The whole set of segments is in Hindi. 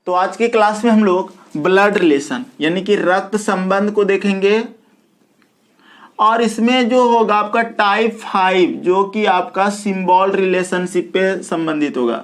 तो आज की क्लास में हम लोग ब्लड रिलेशन यानी कि रक्त संबंध को देखेंगे और इसमें जो होगा आपका टाइप 5 जो कि आपका सिंबल रिलेशनशिप पे संबंधित होगा।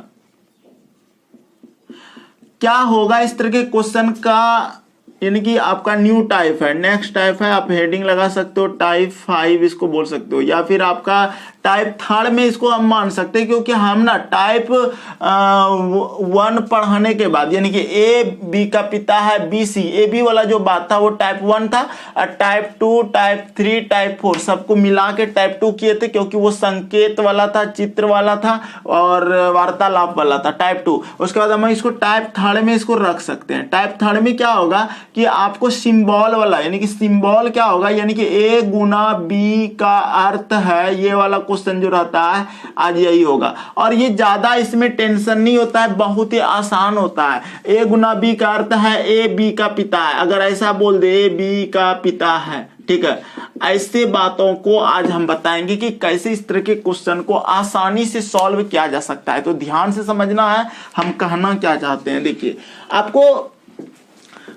क्या होगा इस तरह के क्वेश्चन का, यानी कि आपका न्यू टाइप है, नेक्स्ट टाइप है, आप हेडिंग लगा सकते हो टाइप 5 इसको बोल सकते हो, या फिर आपका टाइप 3 में इसको हम मान सकते हैं क्योंकि हम ना टाइप 1 पढ़ाने के बाद यानी कि ए बी का पिता है बी सी, ए बी वाला जो बात था वो टाइप 1 था और टाइप 2 टाइप 3 टाइप 4 सबको मिला के टाइप 2 किए थे क्योंकि वो संकेत वाला था, चित्र वाला था और वार्तालाप वाला था टाइप 2। उसके बाद हम इसको टाइप 3 में इसको रख सकते हैं। टाइप 3 में क्या होगा कि आपको सिंबल वाला यानी कि सिंबल क्या होगा यानी कि ए गुना बी का अर्थ है, ये वाला क्वेश्चन जो रहता है आज यही होगा। और ये ज्यादा इसमें टेंशन नहीं होता है, बहुत ही आसान होता है। ए गुना बी का अर्थ है ए बी का पिता है, अगर ऐसा बोल दे ए बी का पिता है, ठीक है। ऐसे बातों को आज हम बताएंगे कि कैसे इस तरह के क्वेश्चन को आसानी से सॉल्व किया जा सकता है। तो ध्यान से समझना है हम कहना क्या चाहते हैं। देखिए आपको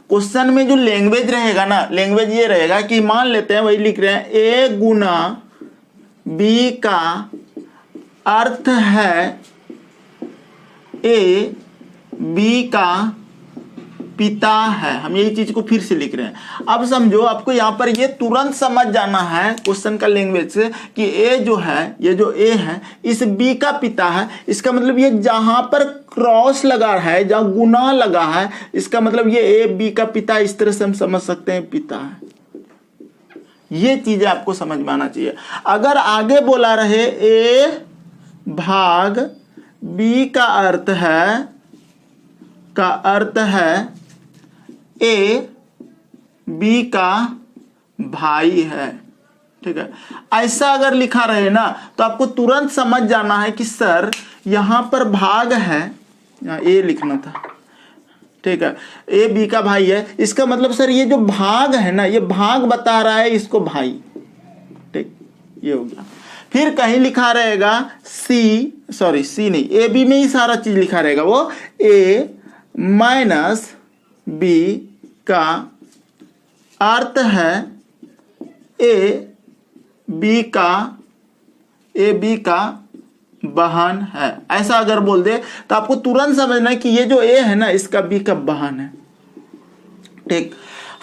क्वेश्चन में जो लैंग्वेज रहेगा ना, लैंग्वेज ये रहेगा कि मान लेते हैं वही लिख रहे हैं ए गुना बी का अर्थ है ए बी का पिता है। हम यही चीज को फिर से लिख रहे हैं। अब समझो आपको यहां पर ये तुरंत समझ जाना है क्वेश्चन का लैंग्वेज से कि ए जो है, ये जो ए है इस बी का पिता है। इसका मतलब ये जहां पर क्रॉस लगा है, जहां गुना लगा है, इसका मतलब ये ए बी का पिता, इस तरह से हम समझ सकते हैं पिता है। ये चीजें आपको समझ में आना चाहिए। अगर आगे बोला रहे ए भाग बी का अर्थ है ए बी का भाई है, ठीक है। ऐसा अगर लिखा रहे ना तो आपको तुरंत समझ जाना है कि सर यहां पर भाग है, यहाँ ए लिखना था, ठीक है, ए बी का भाई है, इसका मतलब सर ये जो भाग है ना, ये भाग बता रहा है इसको भाई, ठीक, ये हो गया। फिर कहीं लिखा रहेगा सी नहीं, ए बी में ही सारा चीज लिखा रहेगा, वो ए माइनस बी का अर्थ है ए बी का बहन है। ऐसा अगर बोल दे तो आपको तुरंत समझना है कि ये जो ए है ना इसका बी का बहन है, ठीक।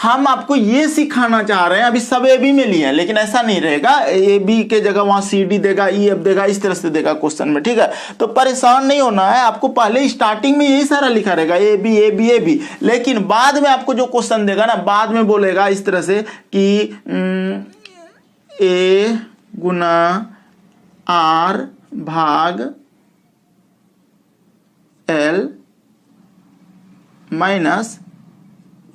हम आपको ये सिखाना चाह रहे हैं, अभी सब ए बी में लिए हैं लेकिन ऐसा नहीं रहेगा, ए बी के जगह वहां सी डी देगा, ई एफ देगा, इस तरह से देगा क्वेश्चन में, ठीक है। तो परेशान नहीं होना है, आपको पहले स्टार्टिंग में यही सारा लिखा रहेगा A B A B A B, लेकिन बाद में आपको जो क्वेश्चन देगा ना, बाद में बोलेगा इस तरह से कि ए गुना आर भाग एल माइनस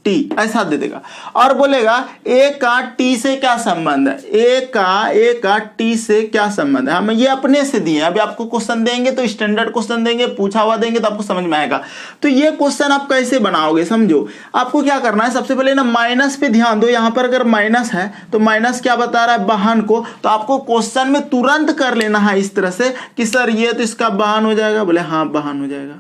टी, ऐसा दे देगा और बोलेगा ए का टी से क्या संबंध है, ए का टी से क्या संबंध है। हम ये अपने से दिए, अभी आपको क्वेश्चन देंगे तो स्टैंडर्ड क्वेश्चन देंगे, पूछा हुआ देंगे तो आपको समझ में आएगा। तो ये क्वेश्चन आप कैसे बनाओगे समझो। आपको क्या करना है, सबसे पहले ना माइनस पे ध्यान दो। यहां पर अगर माइनस है तो माइनस क्या बता रहा है, बहन को, तो आपको क्वेश्चन में तुरंत कर लेना है इस तरह से कि सर ये तो इसका बहन हो जाएगा, बोले हाँ बहन हो जाएगा,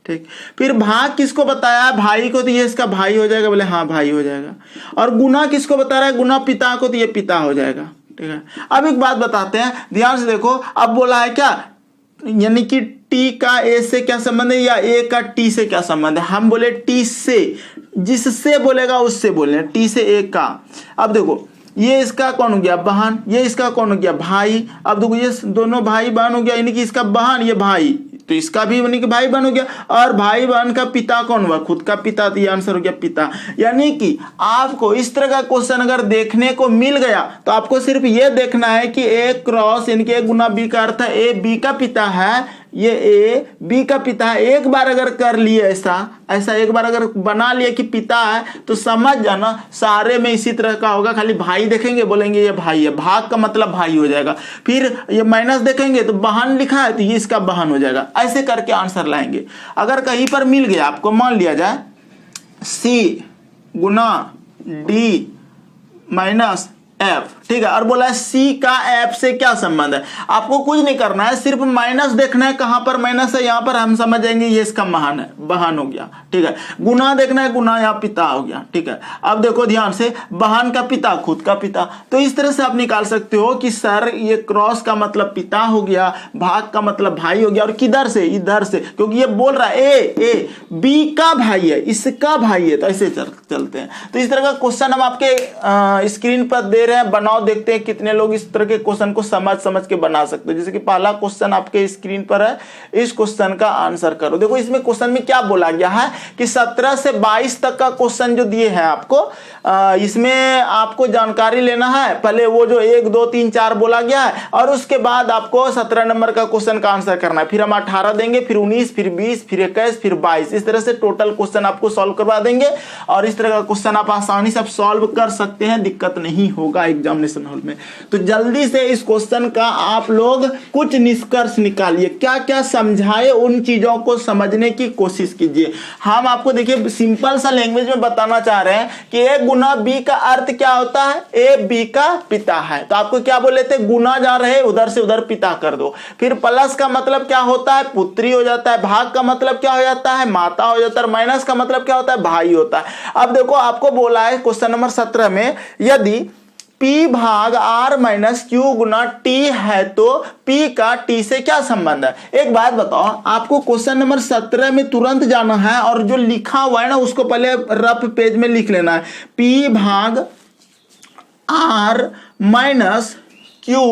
ठीक। फिर भाग किसको बताया है, भाई को, तो ये इसका भाई हो जाएगा, बोले हाँ भाई हो जाएगा। और गुना किसको बता रहा है, गुना पिता को, तो ये पिता हो जाएगा, ठीक है। अब एक बात बताते हैं, ध्यान से देखो। अब बोला है क्या, यानी कि टी का ए से क्या संबंध है या ए का टी से क्या संबंध है। हम बोले टी से, जिससे बोलेगा उससे बोले, टी से ए का। अब देखो ये इसका कौन हो गया, बहन, ये इसका कौन हो गया, भाई। अब देखो ये दोनों भाई बहन हो गया, यानी कि इसका बहन, ये भाई, तो इसका भी यानी कि भाई बहन हो गया। और भाई बहन का पिता कौन हुआ, खुद का पिता, तो ये आंसर हो गया पिता। यानी कि आपको इस तरह का क्वेश्चन अगर देखने को मिल गया तो आपको सिर्फ ये देखना है कि ए क्रॉस यानी कि ए गुना बी का अर्थ है ए बी का पिता है, ये ए बी का पिता है। एक बार अगर कर लिए ऐसा एक बार अगर बना लिए कि पिता है तो समझ जाना सारे में इसी तरह का होगा। खाली भाई देखेंगे बोलेंगे ये भाई है, भाग का मतलब भाई हो जाएगा। फिर ये माइनस देखेंगे तो बहन लिखा है तो ये इसका बहन हो जाएगा। ऐसे करके आंसर लाएंगे। अगर कहीं पर मिल गया आपको, मान लिया जाए सी गुना डी माइनस एफ, ठीक है। और बोला है सी का एफ से क्या संबंध है। आपको कुछ नहीं करना है, सिर्फ माइनस देखना है, कहां पर माइनस है, यहां पर हम समझ जाएंगे ये इसका महान है, बहन हो गया, ठीक है। गुना देखना है, गुना यहाँ पिता हो गया, ठीक है। अब देखो ध्यान से, बहन का पिता खुद का पिता, तो इस तरह से आप निकाल सकते हो कि सर ये क्रॉस का मतलब पिता हो गया, भाग का मतलब भाई हो गया, और किधर से, इधर से, क्योंकि ये बोल रहा है ए बी का भाई है, इसका भाई है, तो ऐसे चलते हैं। तो इस तरह का क्वेश्चन हम आपके स्क्रीन पर दे रहे हैं, बनाओ, देखते हैं कितने लोग इस तरह के क्वेश्चन को समझ के बना सकते हो। जैसे कि पहला क्वेश्चन आपके स्क्रीन पर है, इस क्वेश्चन का आंसर करो। देखो इसमें क्वेश्चन में क्या बोला गया है कि 17 से 22 तक का क्वेश्चन जो दिए हैं आपको, इसमें आपको जानकारी लेना है। पहले वो जो 1 2 3 4 बोला गया है, और उसके बाद आपको 17 नंबर का क्वेश्चन का आंसर करना है। फिर हम 18 देंगे, फिर 19, फिर 20, फिर 21, फिर 22, इस तरह से टोटल क्वेश्चन आपको सॉल्व करवा देंगे। और इस तरह का क्वेश्चन आप आसानी से सॉल्व कर सकते हैं, दिक्कत नहीं होगा एग्जामिनेशन हॉल में। तो जल्दी से इस क्वेश्चन का आप लोग कुछ निष्कर्ष निकालिए, क्या क्या समझाए उन चीजों को समझने की कोशिश कीजिए। हम आपको देखिए सिंपल सा लैंग्वेज में बताना चाह रहे हैं कि ए गुना बी का अर्थ क्या होता है, ए बी का पिता है। तो आपको क्या बोले थे, गुना जा रहे उधर से उधर पिता कर दो। फिर प्लस का मतलब क्या होता है, पुत्री हो जाता है। भाग का मतलब क्या हो जाता है, माता हो जाता है। माइनस का मतलब क्या होता है, भाई होता है। अब देखो आपको बोला है क्वेश्चन नंबर 17 में, यदि P भाग R माइनस Q गुना T है तो P का T से क्या संबंध है। एक बात बताओ, आपको क्वेश्चन नंबर 17 में तुरंत जाना है, और जो लिखा हुआ है ना उसको पहले रफ पेज में लिख लेना है। P भाग R माइनस Q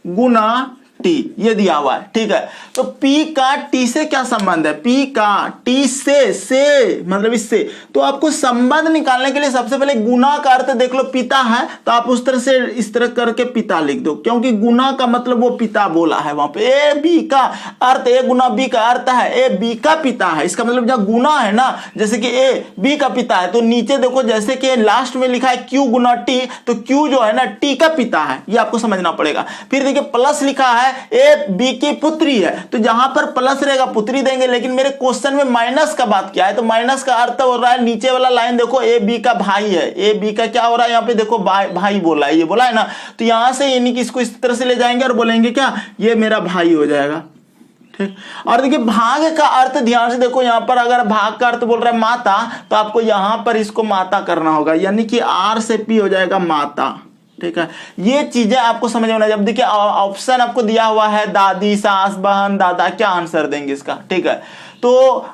गुना T, ये दिया हुआ है, ठीक है। तो P का T से क्या संबंध है, P का T से मतलब इससे। तो आपको संबंध निकालने के लिए सबसे पहले गुना का अर्थ देख लो, पिता है तो आप उस तरह से इस तरह करके पिता लिख दो, क्योंकि गुना का मतलब वो पिता बोला है वहां पे। ए बी का अर्थ, ए गुना बी का अर्थ है ए बी का पिता है। इसका मतलब जब गुना है ना, जैसे कि ए बी का पिता है, तो नीचे देखो जैसे कि लास्ट में लिखा है Q गुना T, तो Q जो है ना T का पिता है, ये आपको समझना पड़ेगा। फिर देखिए प्लस लिखा है ए बी की पुत्री है, तो जहां पर प्लस रहेगा पुत्री देंगे, लेकिन मेरे क्वेश्चन में माइनस का बात क्या है, तो माइनस का अर्थ हो रहा है नीचे वाला लाइन देखो, ए बी का भाई है। ए बी का क्या हो रहा है, यहाँ पे देखो भाई बोला है, ये बोला है ना, तो यहां से यानी कि इसको इस तरह से ले जाएंगे और बोलेंगे क्या, ये मेरा भाई हो जाएगा, ठीक। और देखिए भाग का अर्थ ध्यान से देखो, यहां पर अगर भाग का अर्थ बोल रहा है माता, तो आपको यहां पर इसको माता करना होगा, यानी कि R से P हो जाएगा माता, ठीक है। ये चीजें आपको समझ में। जब देखिए ऑप्शन आपको दिया हुआ है दादी, सास, बहन, दादा, क्या आंसर देंगे इसका, ठीक है। तो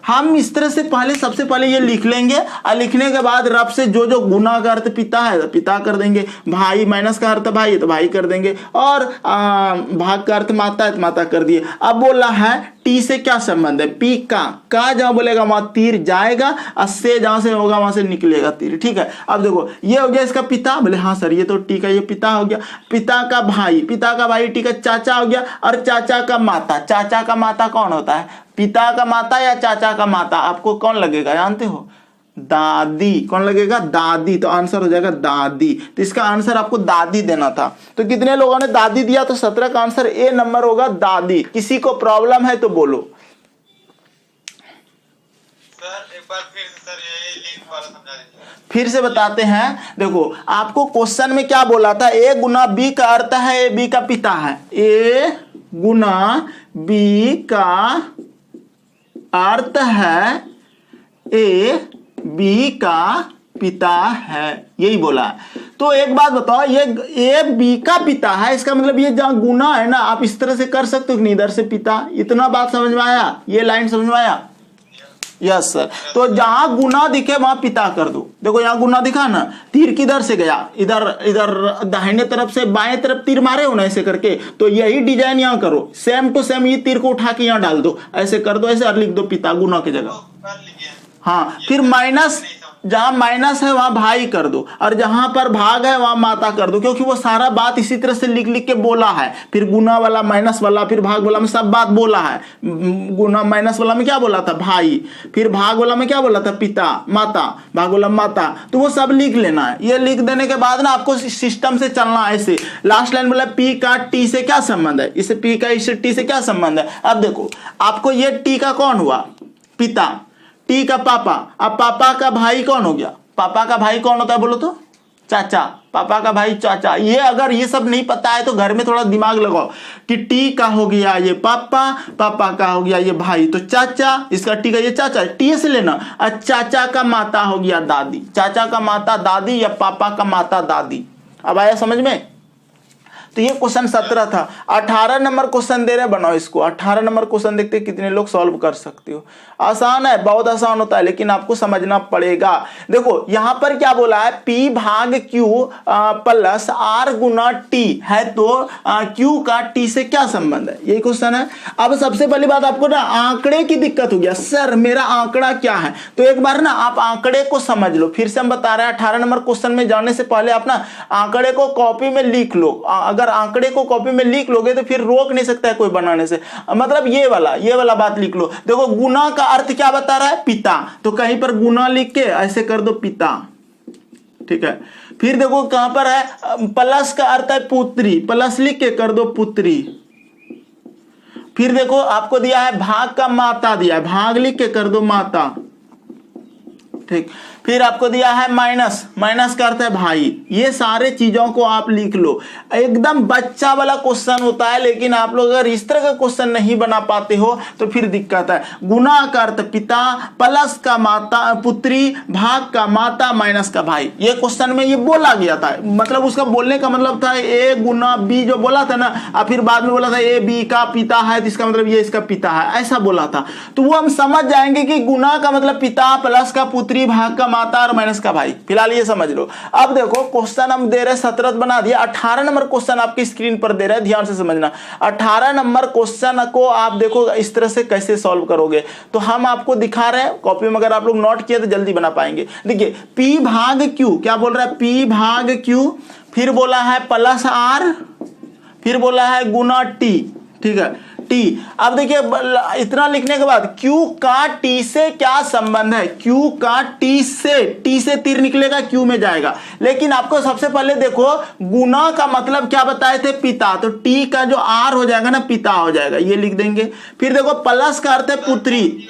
हम इस तरह से पहले सबसे पहले ये लिख लेंगे, और लिखने के बाद रब से जो जो गुना का अर्थ पिता है तो पिता कर देंगे, भाई माइनस का अर्थ भाई है तो भाई कर देंगे, और भाग का अर्थ माता है तो माता कर दिए। अब बोला है टी से क्या संबंध है, पी का जहां बोलेगा वहां तीर जाएगा, और से जहां से होगा वहां से निकलेगा तीर, ठीक है। अब देखो ये हो गया इसका पिता, बोले हाँ सर ये तो टी का ये पिता हो गया। पिता का भाई टी का चाचा हो गया, और चाचा का माता कौन होता है, पिता का माता या चाचा का माता, आपको कौन लगेगा जानते हो, दादी। कौन लगेगा, दादी। तो आंसर हो जाएगा दादी। तो इसका आंसर आपको दादी देना था। तो कितने लोगों ने दादी दिया, तो 17 का आंसर ए नंबर होगा दादी। किसी को प्रॉब्लम है तो बोलो। सर एक बार फिर से सर ये लिंक वाला समझा दीजिए। फिर से बताते हैं, देखो आपको क्वेश्चन में क्या बोला था, ए गुना बी का अर्थ है ए बी का पिता है। ए गुना बी का अर्थ है ए बी का पिता है, यही बोला है। तो एक बात बताओ, ये ए बी का पिता है, इसका मतलब ये जहां गुना है ना, आप इस तरह से कर सकते हो कि इधर से पिता। इतना बात समझ में आया, ये लाइन समझ में आया, यस सर। तो जहां गुना दिखे वहां पिता कर दो। देखो यहां गुना दिखा ना, तीर किधर से गया, इधर दाहिने तरफ से बाएं तरफ तीर मारे हो ना ऐसे करके, तो यही डिजाइन यहां करो, सेम टू सेम। ये तीर को उठा के यहां डाल दो, ऐसे कर दो, ऐसे और लिख दो पिता गुना की जगह। हाँ, फिर माइनस, जहां माइनस है वहां भाई कर दो, और जहां पर भाग है वहां माता कर दो, क्योंकि वो सारा बात इसी तरह से लिख लिख के बोला है। फिर गुना वाला, माइनस वाला, फिर भाग वाला में सब बात बोला है। गुना माइनस वाला में क्या बोला था, भाई। फिर भाग वाला में क्या बोला था, पिता, माता, भाग वाला माता। तो वो सब लिख लेना है। ये लिख देने के बाद ना आपको सिस्टम से चलना है ऐसे। लास्ट लाइन बोला पी का टी से क्या संबंध है, इसे पी का इससे टी से क्या संबंध है। अब देखो आपको ये टी का कौन हुआ, पिता, टी का पापा। अब पापा का भाई कौन हो गया, पापा का भाई कौन होता है बोलो तो, चाचा, पापा का भाई चाचा। ये अगर ये सब नहीं पता है तो घर में थोड़ा दिमाग लगाओ कि टी का हो गया ये पापा, पापा का हो गया ये भाई, तो चाचा, इसका टी का ये चाचा, टी से लेना। और चाचा का माता हो गया दादी, चाचा का माता दादी या पापा का माता दादी। अब आया समझ में? तो ये क्वेश्चन 17 था। 18 नंबर क्वेश्चन दे रहे, बनाओ इसको। 18 नंबर क्वेश्चन देखते हैं कितने लोग सॉल्व कर सकते हो। आसान है, बहुत आसान होता है, लेकिन आपको समझना पड़ेगा। देखो यहां पर क्या बोला है, P भाग Q प्लस R गुना T है, तो Q का T से क्या संबंध है, यही क्वेश्चन है। अब सबसे पहली बात आपको ना आंकड़े की दिक्कत हो गया, सर मेरा आंकड़ा क्या है, तो एक बार ना आप आंकड़े को समझ लो। फिर से हम बता रहे हैं 18 नंबर क्वेश्चन में जाने से पहले आप ना आंकड़े को कॉपी में लिख लो। अगर आंकड़े को कॉपी में लिख लोगे तो फिर रोक नहीं सकता है कोई बनाने से। मतलब ये वाला बात लिख लो। देखो गुना का अर्थ क्या बता रहा है, पिता, तो कहीं पर गुना लिख के ऐसे कर दो पिता, ठीक है। फिर देखो कहां पर है, प्लस का अर्थ है पुत्री, प्लस लिख के कर दो पुत्री। फिर देखो आपको दिया है भाग का माता दिया है, भाग लिख के कर दो माता, ठीक। फिर आपको दिया है माइनस, माइनस का अर्थ है भाई। ये सारे चीजों को आप लिख लो। एकदम बच्चा वाला क्वेश्चन होता है, लेकिन आप लोग अगर इस तरह का क्वेश्चन नहीं बना पाते हो तो फिर दिक्कत है। गुना का अर्थ पिता, प्लस का माता पुत्री, भाग का माता, माइनस का भाई। ये क्वेश्चन में ये बोला गया था, मतलब उसका बोलने का मतलब था ए गुना बी जो बोला था ना, और फिर बाद में बोला था ए बी का पिता है, तो इसका मतलब ये इसका पिता है, ऐसा बोला था। तो वो हम समझ जाएंगे कि गुना का मतलब पिता, प्लस का पुत्री, भाग का माता और माइनस का भाई। फिलहाल ये समझ लो। अब देखो क्वेश्चन हम दे रहे 17 बना दिया। 18 नंबर क्वेश्चन आपकी स्क्रीन पर दे रहे हैं, ध्यान से समझना। 18 नंबर क्वेश्चन को आप देखो इस तरह से कैसे सॉल्व करोगे, तो हम आपको दिखा रहे हैं। कॉपी में अगर आप लोग नोट किए तो जल्दी बना पाएंगे। देखिए P भाग Q, क्या बोल रहा है, P भाग Q, फिर बोला है प्लस R, फिर बोला है गुना T, ठीक है, T। अब देखिए इतना लिखने के बाद Q का T से क्या संबंध है, Q का T से तीर निकलेगा, Q में जाएगा। लेकिन आपको सबसे पहले देखो गुना का मतलब क्या बताए थे, पिता, तो T का जो R हो जाएगा ना, पिता हो जाएगा, ये लिख देंगे। फिर देखो प्लस का अर्थ है पुत्री,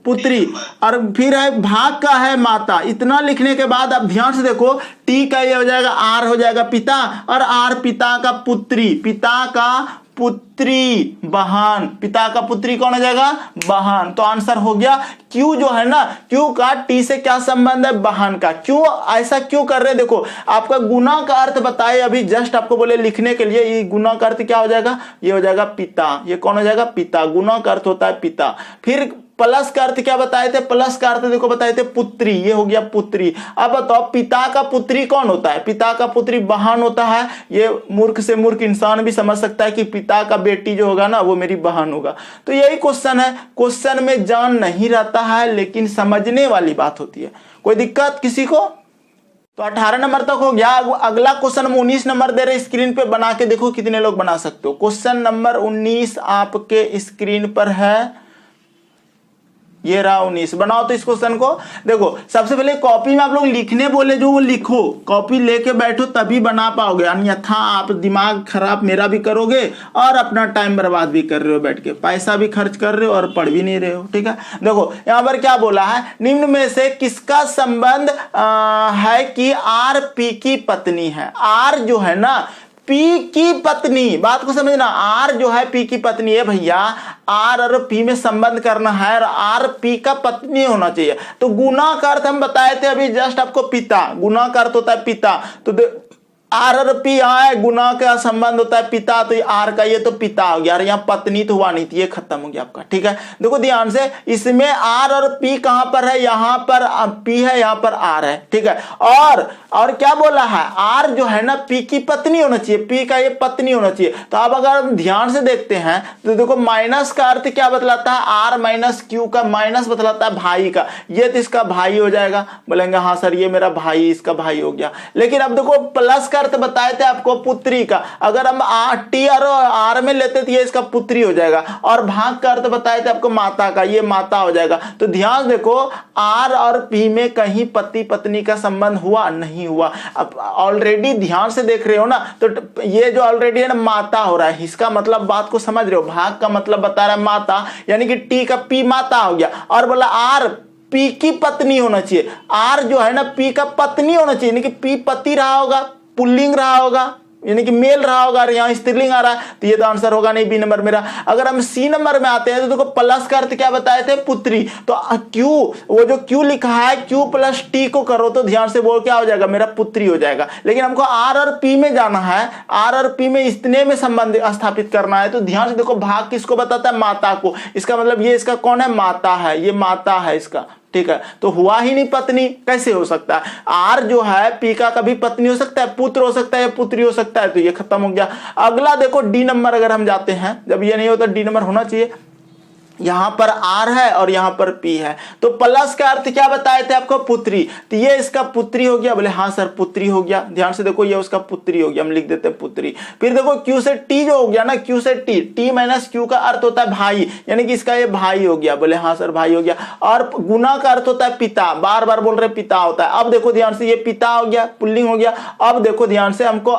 पुत्री, और फिर है भाग का है माता। इतना लिखने के बाद अब ध्यान से देखो टी का ये हो जाएगा, आर हो जाएगा पिता, और आर पिता का पुत्री, पिता का पुत्री बहन, पिता का पुत्री कौन हो जाएगा, बहन। तो आंसर हो गया। क्यों जो है ना, क्यों का टी से क्या संबंध है, बहन का। क्यों ऐसा क्यों कर रहे हैं, देखो आपका गुना का अर्थ बताए अभी जस्ट आपको बोले लिखने के लिए, ये गुना का अर्थ क्या हो जाएगा, ये हो जाएगा पिता, ये कौन हो जाएगा, पिता। गुना का अर्थ होता है पिता। फिर प्लस का अर्थ क्या बताए थे, प्लस का अर्थ देखो बताए थे पुत्री, ये हो गया पुत्री। अब बताओ पिता का पुत्री कौन होता है, पिता का पुत्री बहन होता है। ये मूर्ख से मूर्ख इंसान भी समझ सकता है कि पिता का बेटी जो होगा ना वो मेरी बहन होगा। तो यही क्वेश्चन है। क्वेश्चन में जान नहीं रहता है, लेकिन समझने वाली बात होती है। कोई दिक्कत किसी को? तो 18 नंबर तक हो गया। अगला क्वेश्चन हम 19 नंबर दे रहे, स्क्रीन पे बना के देखो कितने लोग बना सकते हो। क्वेश्चन नंबर 19 आपके स्क्रीन पर है, ये रहा 19। बनाओ तो इस क्वेश्चन को। देखो सबसे पहले कॉपी में आप लोग लिखने बोले जो वो लिखो, कॉपी लेके बैठो तभी बना पाओगे, अन्यथा आप दिमाग खराब मेरा भी करोगे और अपना टाइम बर्बाद भी कर रहे हो, बैठ के पैसा भी खर्च कर रहे हो और पढ़ भी नहीं रहे हो, ठीक है। देखो यहाँ पर क्या बोला है, निम्न में से किसका संबंध है कि आर पी की पत्नी है। आर जो है ना पी की पत्नी, बात को समझना, आर जो है पी की पत्नी है भैया। आर और पी में संबंध करना है और आर पी का पत्नी होना चाहिए। तो गुना का अर्थ हम बताए थे अभी जस्ट आपको, पिता। गुना का अर्थ होता है पिता, तो आर और पी यहाँ है, गुना का संबंध होता है पिता, तो आर का ये तो पिता हो गया, और यहाँ पत्नी तो हुआ नहीं थी, ये खत्म हो गया आपका, ठीक है। देखो ध्यान से, इसमें आर और पी कहां पर है, यहाँ पर पी है, यहाँ पर आर है, ठीक है। और क्या बोला है, आर जो है ना पी की पत्नी होना चाहिए, पी का ये पत्नी होना चाहिए। तो अब अगर हम ध्यान से देखते हैं तो देखो माइनस का अर्थ क्या बतलाता है, आर माइनस क्यू का माइनस बतलाता है भाई का, ये तो इसका भाई हो जाएगा। बोलेंगे हाँ सर ये मेरा भाई, इसका भाई हो गया। लेकिन अब देखो प्लस का अर्थ बताए थे आपको पुत्री का, अगर हम टी और आर में लेते थे ये इसका पुत्री हो जाएगा। और भाग का अर्थ बताए थे आपको माता का, ये माता हो जाएगा। तो ध्यान देखो आर और पी में कहीं पति पत्नी का संबंध हुआ नहीं हुआ। अब ऑलरेडी ध्यान से देख रहे हो ना, तो ये जो ऑलरेडी है ना माता हो रहा है, इसका मतलब बात को समझ रहे हो। भाग का मतलब बता रहा है माता, यानी कि टी का पी माता हो गया। और बोला आर पी की पत्नी होना चाहिए। आर जो है ना पी का पत्नी होना चाहिए, यानी कि पी पति रहा होगा, पुल्लिंग रहा होगा, यानी कि मेल रहा होगा, यहाँ स्त्रीलिंग आ रहा है, तो ये तो आंसर होगा नहीं बी नंबर मेरा। अगर हम सी नंबर में आते हैं तो देखो प्लस का अर्थ क्या बताए थे, पुत्री। तो क्यू, वो जो क्यू लिखा है क्यू प्लस टी को करो तो ध्यान से वो क्या हो जाएगा, मेरा पुत्री हो जाएगा। लेकिन हमको आर और पी में जाना है, आर और पी में इतने में संबंध स्थापित करना है, तो ध्यान से देखो भाग किसको बताता है, माता को। इसका मतलब ये इसका कौन है, माता है, ये माता है इसका, ठीक है। तो हुआ ही नहीं पत्नी, कैसे हो सकता है। आर जो है पी का कभी पत्नी हो सकता है, पुत्र हो सकता है या पुत्री हो सकता है, तो ये खत्म हो गया। अगला देखो डी नंबर अगर हम जाते हैं, जब ये नहीं होता डी नंबर होना चाहिए, यहां पर आर है और यहां पर पी है, तो प्लस का अर्थ क्या बताए थे आपको, पुत्री। तो ये इसका पुत्री हो गया, बोले हाँ सर पुत्री हो गया। ध्यान से देखो ये उसका पुत्री हो गया, हम लिख देते हैं पुत्री। फिर देखो क्यू से टी जो हो गया ना, क्यू से टी, टी माइनस क्यू का अर्थ होता है भाई, यानी कि इसका ये भाई हो गया, बोले हाँ सर भाई हो गया। और गुना का अर्थ होता है पिता, बार बार बोल रहे पिता होता है। अब देखो ध्यान से ये पिता हो गया, पुल्लिंग हो गया। अब देखो ध्यान से हमको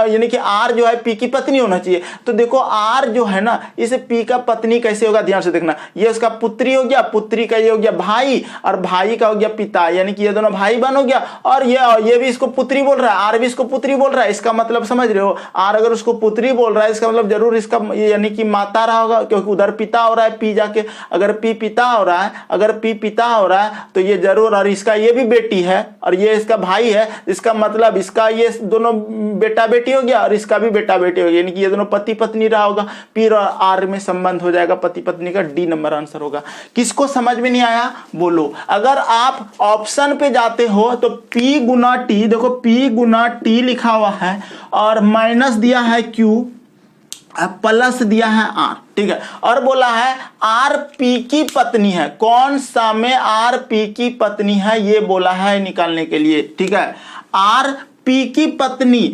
यानी कि आर जो है पी की पत्नी होना चाहिए, तो देखो आर जो है ना इस पी का पत्नी कैसे होगा, ध्यान से देखना। ये उसका पुत्री हो गया, पुत्री का ये हो गया भाई, और भाई का हो गया पिता, यानी कि ये दोनों भाई बहन हो गया। और ये भी इसको पुत्री बोल रहा है, आर भी इसको पुत्री बोल रहा है। इसका मतलब समझ रहे हो, आर अगर उसको पुत्री बोल रहा है इसका मतलब जरूर इसका यानी कि माता रहा होगा, क्योंकि उधर पिता हो रहा है पी जाके। अगर पी पिता हो रहा है, अगर पी पिता हो रहा है तो ये जरूर, और इसका ये भी बेटी है और ये इसका भाई है, इसका मतलब इसका ये दोनों बेटा बेटी हो गया और इसका भी बेटा बेटी हो गया, यानी कि ये दोनों पति पत्नी रहा होगा। पी और आर में संबंध हो जाएगा पति पत्नी का, डी नंबर आंसर होगा। किसको समझ में नहीं आया बोलो। अगर आप ऑप्शन पे जाते हो तो P गुना टी, देखो P गुना टी लिखा हुआ है और माइनस दिया है Q, प्लस दिया है R, ठीक है। और बोला है R P की पत्नी है, कौन सा में R P की पत्नी है ये बोला है निकालने के लिए, ठीक है। R P की पत्नी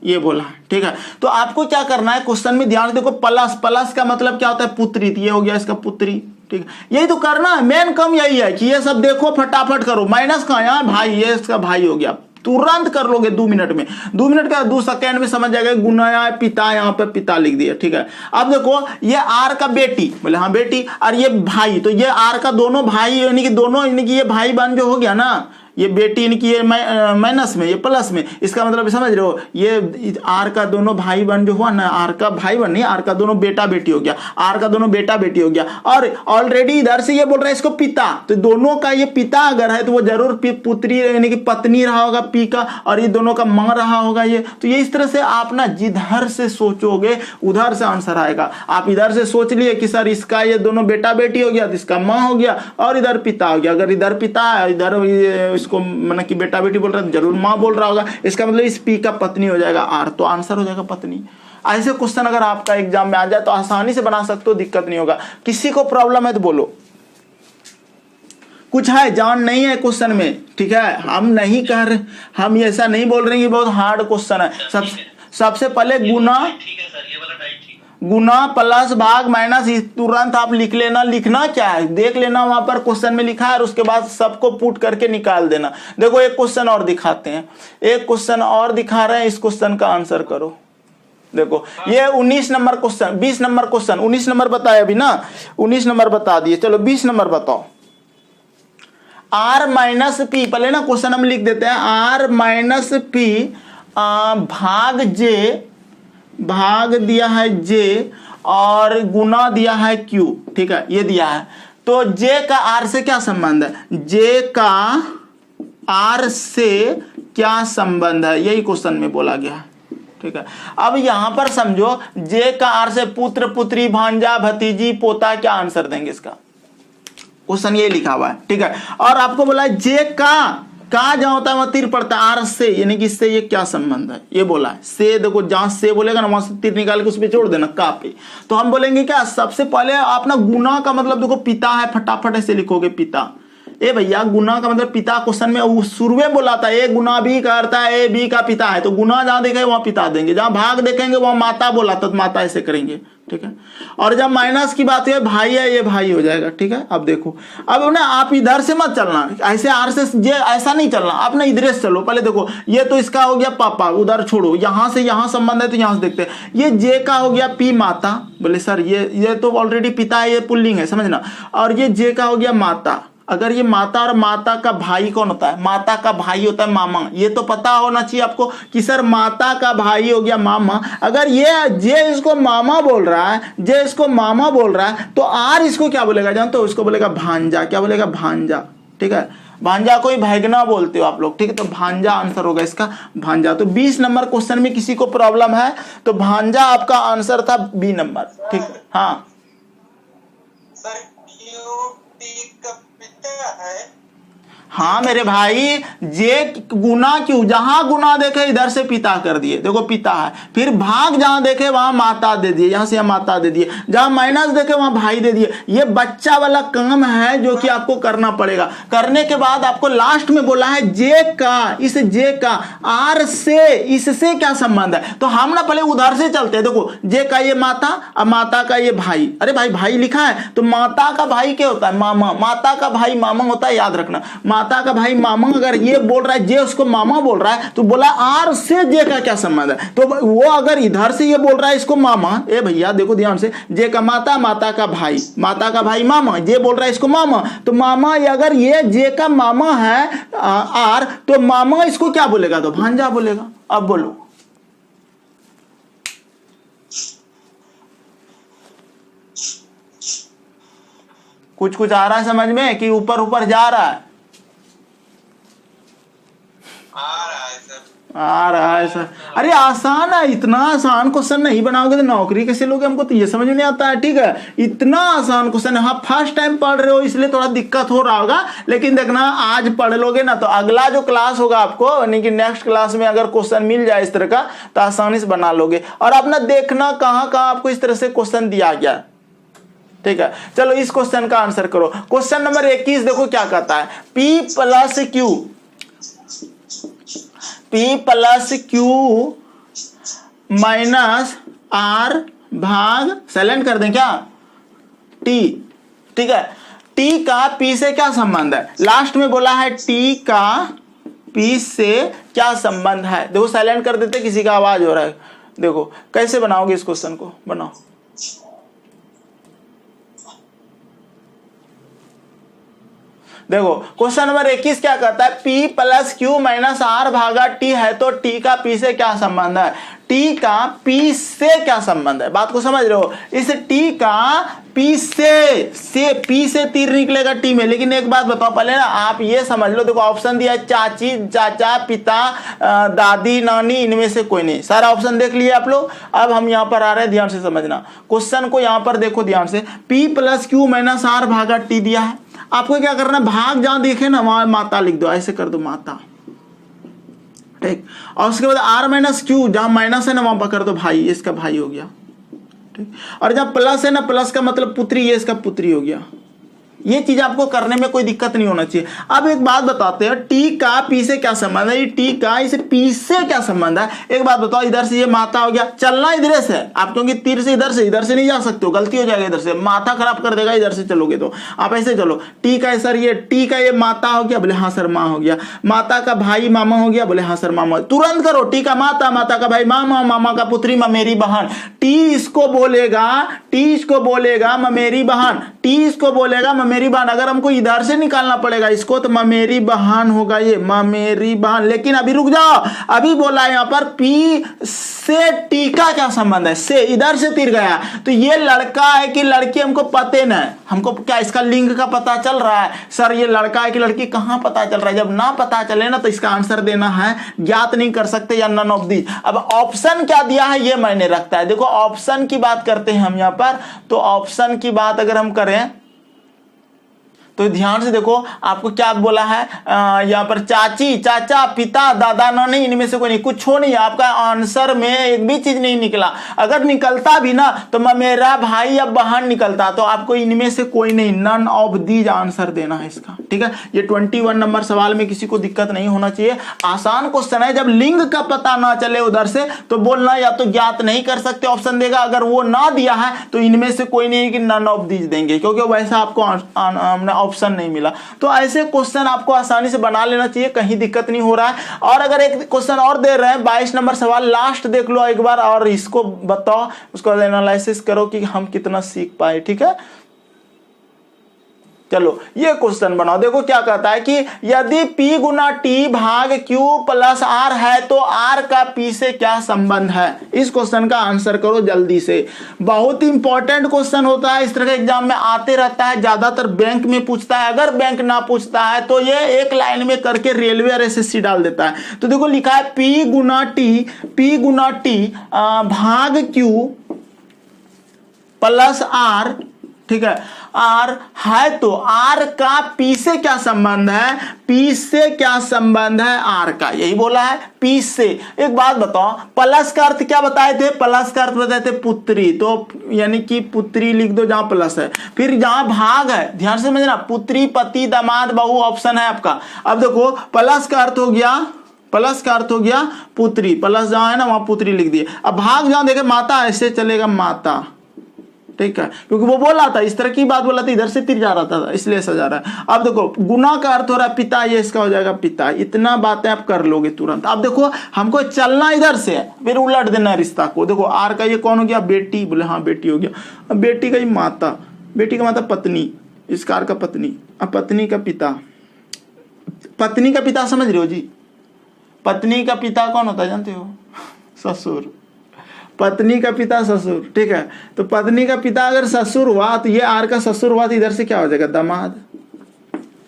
ये बोला है, ठीक है। तो आपको क्या करना है, क्वेश्चन में ध्यान से देखो, प्लस, प्लस का मतलब क्या होता है, पुत्री। ये हो गया इसका पुत्री, ठीक है। यही तो करना है, मेन कम यही है कि ये सब देखो फटाफट करो। माइनस का यहाँ भाई, ये इसका भाई हो गया, तुरंत कर लोगे 2 मिनट में, 2 मिनट का 2 सेकेंड में समझ जाएगा। गुना पिता, यहाँ पे पिता लिख दिया, ठीक है। अब देखो ये आर का बेटी, बोले हाँ बेटी, और ये भाई, तो ये आर का दोनों भाई, यानी कि दोनों, यानी कि ये भाई बहन जो हो गया ना, ये बेटी यानी कि ये माइनस में, ये प्लस में, इसका मतलब समझ रहे हो, ये आर का दोनों भाई बहन जो हुआ ना, आर का भाई बहन नहीं, आर का दोनों बेटा बेटी हो गया, आर का दोनों बेटा बेटी हो गया। और ऑलरेडी इधर से ये बोल रहा है इसको पिता, तो दोनों का ये पिता अगर है तो वो जरूर पुत्री यानी कि पत्नी रहा होगा पी का, और ये दोनों का मां रहा होगा ये। तो ये इस तरह से आप ना जिधर से सोचोगे उधर से आंसर आएगा। आप इधर से सोच लिए कि सर इसका ये दोनों बेटा बेटी हो गया, तो इसका मां हो गया, और इधर पिता हो गया। अगर इधर पिता है, इधर को मतलब कि बेटा बेटी बोल रहा है, जरूर मां बोल रहा होगा, इसका मतलब इस पी का पत्नी हो जाएगा आर, तो आंसर हो जाएगा पत्नी। ऐसे क्वेश्चन अगर आपका एग्जाम में आ जाए तो आसानी से बना सकते हो, दिक्कत नहीं होगा। किसी को प्रॉब्लम है तो बोलो, कुछ है जान नहीं है क्वेश्चन में, ठीक है। हम नहीं कह रहे, हम ऐसा नहीं बोल रहे कि बहुत हार्ड क्वेश्चन है। सबसे पहले गुना, गुना प्लस भाग माइनस, तुरंत आप लिख लेना। लिखना क्या है, देख लेना वहां पर क्वेश्चन में लिखा है, और उसके बाद सबको पुट करके निकाल देना। देखो एक क्वेश्चन और दिखाते हैं, एक क्वेश्चन और दिखा रहे हैं, इस क्वेश्चन का आंसर करो। देखो ये 19 number question, 20 number question, 19 number बताया अभी ना, 19 नंबर बता दिए, चलो 20 नंबर बताओ। आर माइनस पी, पहले ना क्वेश्चन हम लिख देते हैं, आर माइनस पी भाग जे, भाग दिया है जे और गुना दिया है क्यू, ठीक है, ये दिया है। तो जे का आर से क्या संबंध है, जे का आर से क्या संबंध है, यही क्वेश्चन में बोला गया है, ठीक है। अब यहां पर समझो, जे का आर से पुत्र पुत्री भांजा भतीजी पोता, क्या आंसर देंगे इसका, क्वेश्चन ये लिखा हुआ है, ठीक है। और आपको बोला है जे का जहां होता है वहां तीर पड़ता है, आर से, यानी कि इससे ये क्या संबंध है, ये बोला है। से देखो जहां से बोलेगा ना वहां से तीर निकाल के उस पर जोड़ देना का पे। तो हम बोलेंगे क्या, सबसे पहले आप ना गुना का मतलब देखो पिता है, फटाफट ऐसे लिखोगे पिता। ए भैया गुना का मतलब पिता, क्वेश्चन में शुरू में बोला था ए गुना बी करता है, ए बी का पिता है, तो गुना जहां देखेंगे वहां पिता देंगे, जहां भाग देखेंगे वहां माता बोला तो माता ऐसे करेंगे, ठीक है। और जब माइनस की बात है भाई है, ये भाई हो जाएगा, ठीक है। अब देखो, अब ना आप इधर से मत चलना, ऐसे आर से जे ऐसा नहीं चलना, आप ना इधर से चलो। पहले देखो ये तो इसका हो गया पापा, उधर छोड़ो, यहां से यहां संबंध है तो यहां से देखते हैं। ये जे का हो गया पी माता, बोले सर ये तो ऑलरेडी पिता है, ये पुल्लिंग है, समझना। और ये जे का हो गया माता, अगर ये माता और माता का भाई कौन होता है? माता का भाई होता है मामा। ये तो पता होना चाहिए आपको कि सर माता का भाई हो गया मामा। अगर ये जे इसको मामा बोल रहा है, जे इसको मामा बोल रहा है, तो आर इसको क्या बोलेगा जानते हो? इसको बोलेगा भांजा। क्या बोलेगा? भांजा। ठीक है, भांजा को ही भैगना बोलते हो आप लोग। ठीक है, तो भांजा आंसर होगा इसका, भांजा। तो 20 नंबर क्वेश्चन में किसी को प्रॉब्लम है तो भांजा आपका आंसर था, बी नंबर। ठीक है, हाँ सर क्यूटी का पिता है। हाँ मेरे भाई, जे गुना क्यों, जहां गुना देखे इधर से पिता कर दिए, देखो पिता है। फिर भाग जहां देखे वहां माता दे दिए, यहां से यहां माता दे दिए। जहां माइनस देखे वहां भाई दे दिए। ये बच्चा वाला काम है जो कि आपको करना पड़ेगा। करने के बाद आपको लास्ट में बोला है जे का, इस जे का आर से, इससे क्या संबंध है? तो हम ना पहले उधर से चलते हैं। देखो जे का ये माता और माता का ये भाई। अरे भाई भाई लिखा है तो माता का भाई क्या होता है? मामा। माता का भाई मामा होता है, याद रखना। माता का भाई मामा, अगर ये बोल रहा है जे उसको मामा बोल रहा है तो बोला आर से जे का क्या संबंध है? तो वो अगर इधर से ये बोल रहा है इसको मामा, ए भैया देखो ध्यान से, जे का माता, माता का भाई, माता का भाई मामा, जे बोल रहा है इसको मामा, तो मामा अगर ये जे का मामा है आर, तो मामा इसको क्या बोलेगा? तो भांजा बोलेगा। अब बोलो कुछ कुछ आ रहा है समझ में कि ऊपर ऊपर जा रहा है? आ रहा है सर। अरे आसान है, इतना आसान क्वेश्चन नहीं बनाओगे तो नौकरी कैसे लोगे? हमको तो ये समझ में नहीं आता है। ठीक है, इतना आसान क्वेश्चन है। हाँ फर्स्ट टाइम पढ़ रहे हो इसलिए थोड़ा दिक्कत हो रहा होगा, लेकिन देखना आज पढ़ लोगे ना तो अगला जो क्लास होगा आपको, यानी कि नेक्स्ट क्लास में अगर क्वेश्चन मिल जाए इस तरह का तो आसानी से बना लोगे। और अपना देखना कहाँ कहाँ आपको इस तरह से क्वेश्चन दिया गया। ठीक है, चलो इस क्वेश्चन का आंसर करो। क्वेश्चन नंबर 21 देखो क्या कहता है, P plus q, P plus q minus r भाग, साइलेंट कर दें क्या, T। ठीक है, T का P से क्या संबंध है? लास्ट में बोला है T का P से क्या संबंध है। देखो साइलेंट कर देते, किसी का आवाज हो रहा है। देखो कैसे बनाओगे इस क्वेश्चन को, बनाओ। देखो क्वेश्चन नंबर 21 क्या कहता है, P plus q minus r भागा T है तो T का P से क्या संबंध है? T का P से क्या संबंध है? बात को समझ रहे हो? इस T का P से P से तीर निकलेगा T में। लेकिन एक बात बताओ पहले ना, आप ये समझ लो। देखो ऑप्शन दिया है चाची, चाचा, पिता, दादी, नानी, इनमें से कोई नहीं। सारा ऑप्शन देख लिए आप लोग। अब हम यहाँ पर आ रहे हैं, ध्यान से समझना क्वेश्चन को। यहाँ पर देखो ध्यान से, P plus q minus r भागा T दिया है। आपको क्या करना है, भाग जहां देखे ना वहां माता लिख दो, ऐसे कर दो माता। ठीक, और उसके बाद आर माइनस क्यू, जहां माइनस है ना वहां पकड़ दो भाई, इसका भाई हो गया। ठीक, और जहां प्लस है ना, प्लस का मतलब पुत्री, ये इसका पुत्री हो गया। ये चीज आपको करने में कोई दिक्कत नहीं होना चाहिए। अब एक बात बताते हैं, T का P से क्या संबंध है? T का इसे P से क्या संबंध है? एक बात बताओ, इधर से ये माता हो गया, चलना इधर से आप, क्योंकि तीर से इधर से नहीं जा सकते हो, गलती हो जाएगा। इधर से माथा खराब कर देगा, इधर से चलोगे तो आप ऐसे चलो। T का सर ये T का ये माता हो गया, बोले हाँ सर माँ हो गया। माता का भाई मामा हो गया, बोले हाँ सर मामा। तुरंत करो, T का माता, माता का भाई मामा, मामा का पुत्री, मेरी बहन। T इसको बोलेगा मेरी बहन, T इसको बोलेगा मेरी बहन। अगर हमको इधर से निकालना पड़ेगा इसको तो मेरी बहन होगा, ये मेरी बहन। लेकिन अभी रुक जाओ, अभी बोला यहाँ पर P से T का क्या संबंध है? से इधर से तीर गया तो ये लड़का है कि लड़की हमको पते न है। हमको क्या इसका लिंग का पता चल रहा है? सर ये लड़का है कि लड़की, कहाँ पता चल रहा है? जब ना पता चले ना तो इसका आंसर देना है ज्ञात नहीं कर सकते या नन ऑफ दी। अब ऑप्शन क्या दिया है ये मायने रखता है। देखो ऑप्शन की बात करते हैं हम यहाँ पर, तो ऑप्शन की बात अगर हम करें तो ध्यान से देखो, आपको क्या बोला है यहाँ पर, चाची, चाचा, पिता, दादा, नानी, इनमें से कोई नहीं, कुछ हो नहीं। आपका आंसर में एक भी चीज नहीं निकला। अगर निकलता भी ना तो मेरा भाई या बहन निकलता, तो आपको इनमें से कोई नहीं, नन ऑफ दीज आंसर देना है इसका। ठीक है, ये 21 नंबर सवाल में किसी को दिक्कत नहीं होना चाहिए। आसान क्वेश्चन है। जब लिंग का पता ना चले उधर से तो बोलना या तो ज्ञात नहीं कर सकते, ऑप्शन देगा। अगर वो ना दिया है तो इनमें से कोई नहीं कि नन ऑफ दीज देंगे, क्योंकि वैसा आपको ऑप्शन नहीं मिला। तो ऐसे क्वेश्चन आपको आसानी से बना लेना चाहिए, कहीं दिक्कत नहीं हो रहा है। और अगर एक क्वेश्चन और दे रहे हैं, 22 नंबर सवाल लास्ट देख लो एक बार और इसको बताओ, उसको एनालिसिस करो कि हम कितना सीख पाए। ठीक है, चलो ये क्वेश्चन बनाओ। देखो क्या कहता है कि यदि P गुना T भाग Q प्लस R है तो R का P से क्या संबंध है। इस क्वेश्चन का आंसर करो जल्दी से। बहुत इंपॉर्टेंट क्वेश्चन होता है, इस तरह के एग्जाम में आते रहता है, ज्यादातर बैंक में पूछता है। अगर बैंक ना पूछता है तो ये एक लाइन में करके रेलवे और SSC डाल देता है। तो देखो लिखा है P गुना T भाग Q प्लस R, ठीक है, R है तो R का P से क्या संबंध है, P से क्या संबंध है R का, यही बोला है P से। एक बात बताओ, प्लस का अर्थ क्या बताए थे, प्लस का अर्थ बताए थे पुत्री, तो यानी कि पुत्री लिख दो जहां प्लस है। फिर जहां भाग है ध्यान से समझना, पुत्री पति दामाद बहू ऑप्शन है आपका। अब देखो प्लस का अर्थ हो गया, प्लस का अर्थ हो गया पुत्री, प्लस जहां है ना वहां पुत्री लिख दिए। अब भाग जहां देखे माता, ऐसे चलेगा माता, ठीक है, क्योंकि वो बोला था इस तरह की बात बोला था, इधर से तीर जा रहा था इसलिए ऐसा जा रहा है। अब देखो गुना का अर्थ हो रहा है पिता, ये इसका हो जाएगा पिता। इतना बातें आप कर लोगे तुरंत। अब देखो हमको चलना इधर से है, फिर उलट देना रिश्ता को। देखो आर का ये कौन हो गया, बेटी, बोले हाँ बेटी हो गया। अब बेटी का ही माता, बेटी का माता पत्नी, इसका आर का पत्नी। अब पत्नी का पिता, पत्नी का पिता समझ रहे हो जी, पत्नी का पिता कौन होता है जानते हो, ससुर। पत्नी का पिता ससुर, ठीक है। तो पत्नी का पिता अगर ससुर हुआ तो ये आर का ससुर हुआ तो इधर से क्या हो जाएगा, दामाद,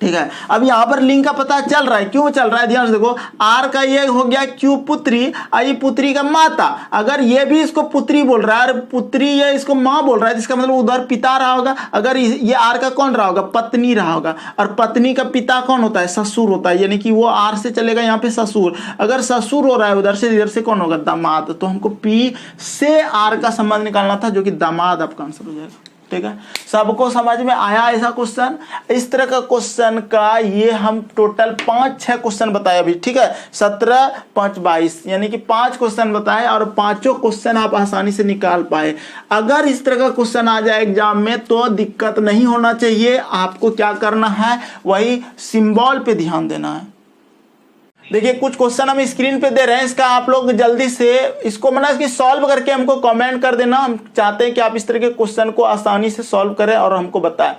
ठीक है। अब यहाँ पर लिंग का पता चल रहा है, क्यों चल रहा है ध्यान से देखो। आर का ये हो गया क्यू पुत्री, आई पुत्री का माता। अगर ये भी इसको पुत्री बोल रहा है और पुत्री ये इसको माँ बोल रहा है तो इसका मतलब उधर पिता रहा होगा। अगर ये आर का कौन रहा होगा, पत्नी रहा होगा। और पत्नी का पिता कौन होता है, ससुर होता है, यानी कि वो आर से चलेगा यहाँ पे ससुर। अगर ससुर हो रहा है उधर से, इधर से कौन होगा, दामाद। तो हमको पी से आर का संबंध निकालना था, जो कि दामाद आपका आंसर हो जाएगा, ठीक है। सबको समझ में आया ऐसा क्वेश्चन। इस तरह का क्वेश्चन का ये हम टोटल 5-6 क्वेश्चन बताए अभी, ठीक है। 17, 5, 22 यानी कि 5 क्वेश्चन बताए और 5 क्वेश्चन आप आसानी से निकाल पाए। अगर इस तरह का क्वेश्चन आ जाए एग्जाम में तो दिक्कत नहीं होना चाहिए। आपको क्या करना है, वही सिंबल पे ध्यान देना है। देखिए कुछ क्वेश्चन हम स्क्रीन पे दे रहे हैं, इसका आप लोग जल्दी से इसको इसकी सॉल्व करके हमको कमेंट कर देना। हम चाहते हैं कि आप इस तरह के क्वेश्चन को आसानी से सॉल्व करें और हमको बताएं।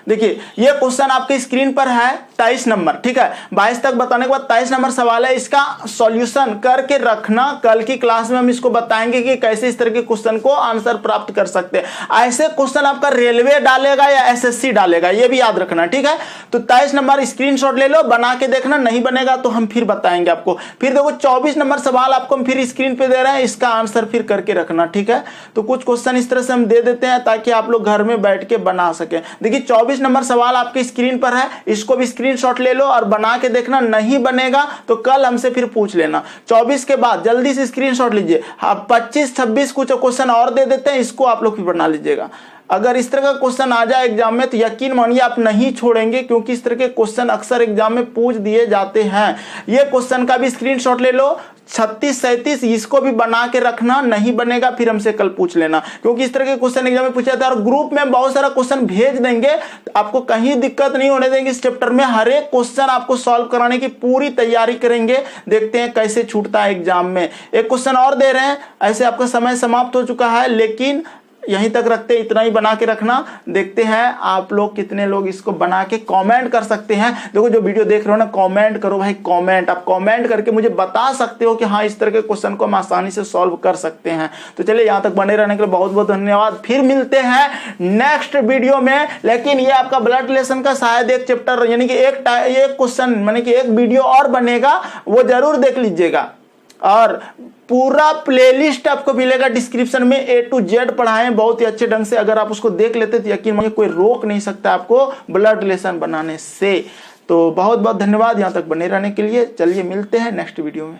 देखिए ये क्वेश्चन आपके स्क्रीन पर है 23 नंबर, ठीक है। 22 तक बताने के बाद 23 नंबर सवाल है, इसका सॉल्यूशन करके रखना। कल की क्लास में हम इसको बताएंगे कि कैसे इस तरह के क्वेश्चन को आंसर प्राप्त कर सकते हैं। ऐसे क्वेश्चन आपका रेलवे डालेगा या SSC डालेगा, ये भी याद रखना, ठीक है। तो 23 नंबर स्क्रीनशॉट ले लो, बना के देखना, नहीं बनेगा तो हम फिर बताएंगे आपको। फिर देखो 24 नंबर सवाल आपको हम फिर स्क्रीन पे दे रहे हैं, इसका आंसर फिर करके रखना, ठीक है। तो कुछ क्वेश्चन इस तरह से हम दे देते हैं ताकि आप लोग घर में बैठ के बना सके। देखिए 24 नंबर सवाल आपके स्क्रीन पर है, इसको भी स्क्रीनशॉट ले लो और बना के देखना। नहीं बनेगा तो कल हमसे फिर पूछ लेना। 24 के बाद जल्दी से स्क्रीनशॉट लीजिए। हाँ 25, 26 कुछ क्वेश्चन और दे देते हैं, इसको आप लोग भी बना लीजिएगा। अगर इस तरह का क्वेश्चन आ जाए एग्जाम में तो यकीन मानिए आप नहीं छोड़ेंगे, क्योंकि इस तरह के क्वेश्चन अक्सर एग्जाम में पूछ दिए जाते हैं। ये क्वेश्चन का भी स्क्रीनशॉट ले लो, 36, 37 इसको भी बना के रखना। नहीं बनेगा फिर हमसे कल पूछ लेना, क्योंकि इस तरह के क्वेश्चन एग्जाम में पूछा जाता है। और ग्रुप में बहुत सारा क्वेश्चन भेज देंगे, आपको कहीं दिक्कत नहीं होने देंगे। इस चैप्टर में हर एक क्वेश्चन आपको सॉल्व कराने की पूरी तैयारी करेंगे। देखते हैं कैसे छूटता है एग्जाम में। एक क्वेश्चन और दे रहे हैं, ऐसे आपका समय समाप्त हो चुका है, लेकिन यहीं तक रखते, इतना ही बना के रखना। देखते हैं आप लोग कितने लोग इसको बना के कमेंट कर सकते हैं। देखो जो वीडियो देख रहे हो ना, कमेंट करो भाई, कमेंट। आप कमेंट करके मुझे बता सकते हो कि हाँ इस तरह के क्वेश्चन को हम आसानी से सॉल्व कर सकते हैं। तो चलिए यहाँ तक बने रहने के लिए बहुत बहुत धन्यवाद। फिर मिलते हैं नेक्स्ट वीडियो में। लेकिन ये आपका ब्लड रिलेशन का शायद एक चैप्टर यानी कि एक क्वेश्चन यानी कि एक वीडियो और बनेगा, वो जरूर देख लीजिएगा। और पूरा प्लेलिस्ट आपको मिलेगा डिस्क्रिप्शन में, A to Z पढ़ाए बहुत ही अच्छे ढंग से। अगर आप उसको देख लेते तो यकीन मानिए कोई रोक नहीं सकता आपको ब्लड रिलेशन बनाने से। तो बहुत बहुत धन्यवाद यहाँ तक बने रहने के लिए। चलिए मिलते हैं नेक्स्ट वीडियो में।